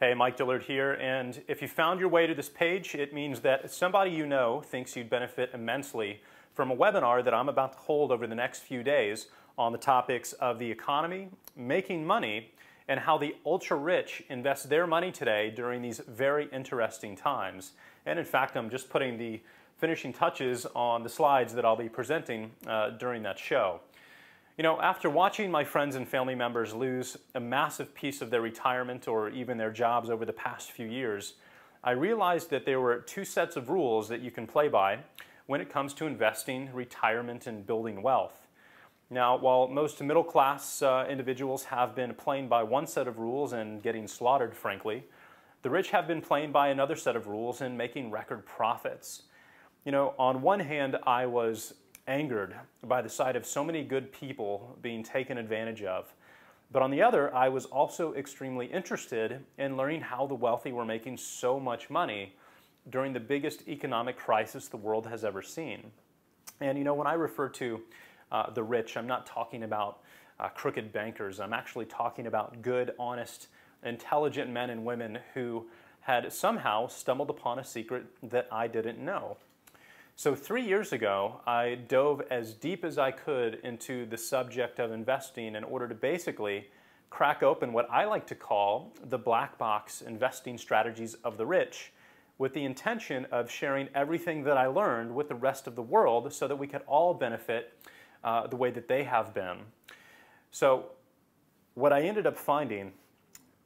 Hey, Mike Dillard here, and if you found your way to this page, it means that somebody you know thinks you'd benefit immensely from a webinar that I'm about to hold over the next few days on the topics of the economy, making money, and how the ultra-rich invest their money today during these very interesting times. And in fact, I'm just putting the finishing touches on the slides that I'll be presenting during that show. You know, after watching my friends and family members lose a massive piece of their retirement or even their jobs over the past few years, I realized that there were two sets of rules that you can play by when it comes to investing, retirement, and building wealth. Now, while most middle-class individuals have been playing by one set of rules and getting slaughtered, frankly, the rich have been playing by another set of rules and making record profits. You know, on one hand, I was angered by the sight of so many good people being taken advantage of. But on the other, I was also extremely interested in learning how the wealthy were making so much money during the biggest economic crisis the world has ever seen. And you know, when I refer to the rich, I'm not talking about crooked bankers. I'm actually talking about good, honest, intelligent men and women who had somehow stumbled upon a secret that I didn't know. So 3 years ago, I dove as deep as I could into the subject of investing in order to basically crack open what I like to call the black box investing strategies of the rich, with the intention of sharing everything that I learned with the rest of the world so that we could all benefit the way that they have been. So what I ended up finding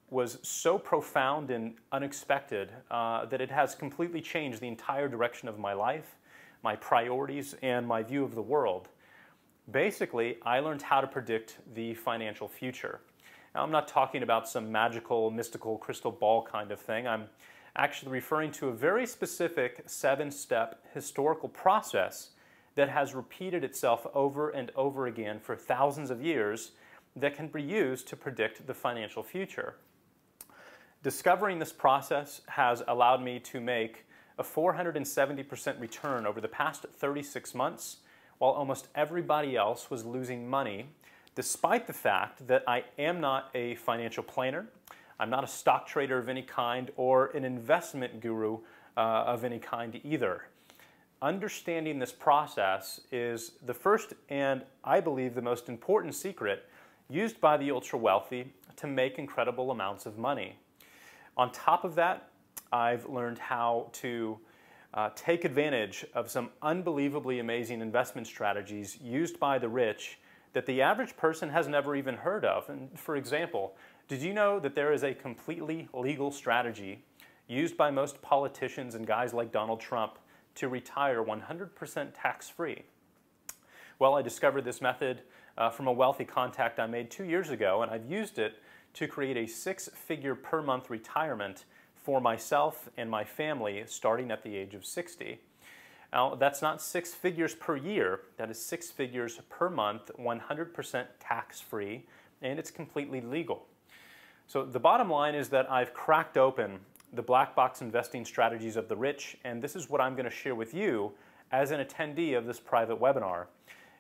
was so profound and unexpected that it has completely changed the entire direction of my life, my priorities, and my view of the world. Basically, I learned how to predict the financial future. Now, I'm not talking about some magical, mystical crystal ball kind of thing. I'm actually referring to a very specific 7-step historical process that has repeated itself over and over again for thousands of years that can be used to predict the financial future. Discovering this process has allowed me to make a 470% return over the past 36 months, while almost everybody else was losing money, despite the fact that I am not a financial planner, I'm not a stock trader of any kind, or an investment guru of any kind either. Understanding this process is the first and, I believe, the most important secret used by the ultra-wealthy to make incredible amounts of money. On top of that, I've learned how to take advantage of some unbelievably amazing investment strategies used by the rich that the average person has never even heard of. And for example, did you know that there is a completely legal strategy used by most politicians and guys like Donald Trump to retire 100% tax-free? Well, I discovered this method from a wealthy contact I made 2 years ago, and I've used it to create a 6-figure per month retirement for myself and my family starting at the age of 60. Now, that's not 6 figures per year, that is 6 figures per month, 100% tax-free, and it's completely legal. So the bottom line is that I've cracked open the black box investing strategies of the rich, and this is what I'm going to share with you as an attendee of this private webinar.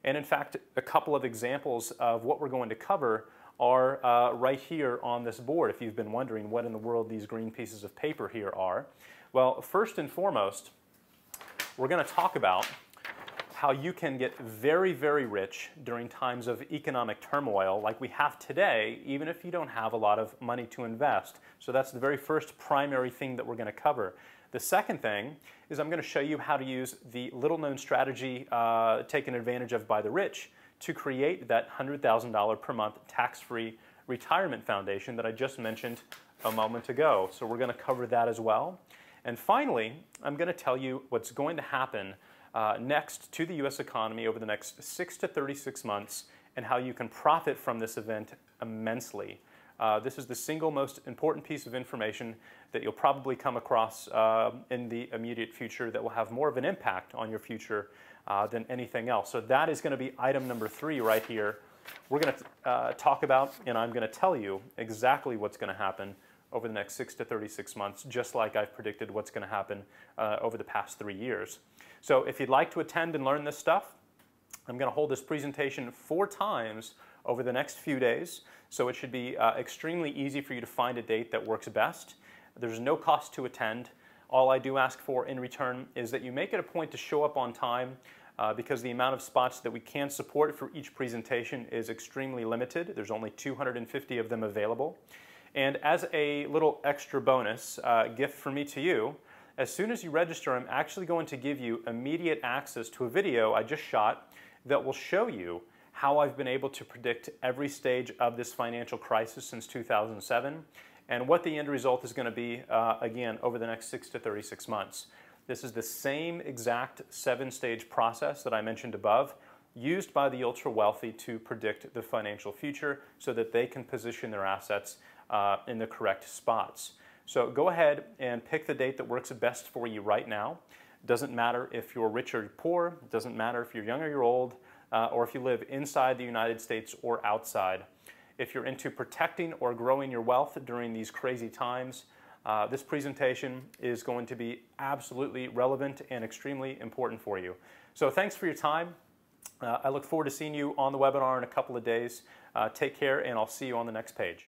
And in fact, a couple of examples of what we're going to cover are right here on this board, if you've been wondering what in the world these green pieces of paper here are. Well, first and foremost, we're going to talk about how you can get very, very rich during times of economic turmoil like we have today, even if you don't have a lot of money to invest. So that's the very first primary thing that we're going to cover. The second thing is I'm going to show you how to use the little-known strategy taken advantage of by the rich to create that $100,000 per month tax-free retirement foundation that I just mentioned a moment ago. So we're going to cover that as well. And finally, I'm going to tell you what's going to happen next to the U.S. economy over the next 6 to 36 months and how you can profit from this event immensely. This is the single most important piece of information that you'll probably come across in the immediate future that will have more of an impact on your future than anything else. So that is going to be item number 3 right here. We're going to talk about, and I'm going to tell you exactly what's going to happen over the next 6 to 36 months, just like I've predicted what's going to happen over the past 3 years. So if you'd like to attend and learn this stuff, I'm going to hold this presentation 4 times over the next few days. So it should be extremely easy for you to find a date that works best. There's no cost to attend. All I do ask for in return is that you make it a point to show up on time because the amount of spots that we can support for each presentation is extremely limited. There's only 250 of them available. And as a little extra bonus gift from me to you, as soon as you register, I'm actually going to give you immediate access to a video I just shot that will show you how I've been able to predict every stage of this financial crisis since 2007 and what the end result is going to be, again, over the next 6 to 36 months. This is the same exact 7-stage process that I mentioned above, used by the ultra-wealthy to predict the financial future so that they can position their assets in the correct spots. So go ahead and pick the date that works best for you right now. Doesn't matter if you're rich or poor, doesn't matter if you're young or you're old, or if you live inside the United States or outside. If you're into protecting or growing your wealth during these crazy times, this presentation is going to be absolutely relevant and extremely important for you. So thanks for your time. I look forward to seeing you on the webinar in a couple of days. Take care, and I'll see you on the next page.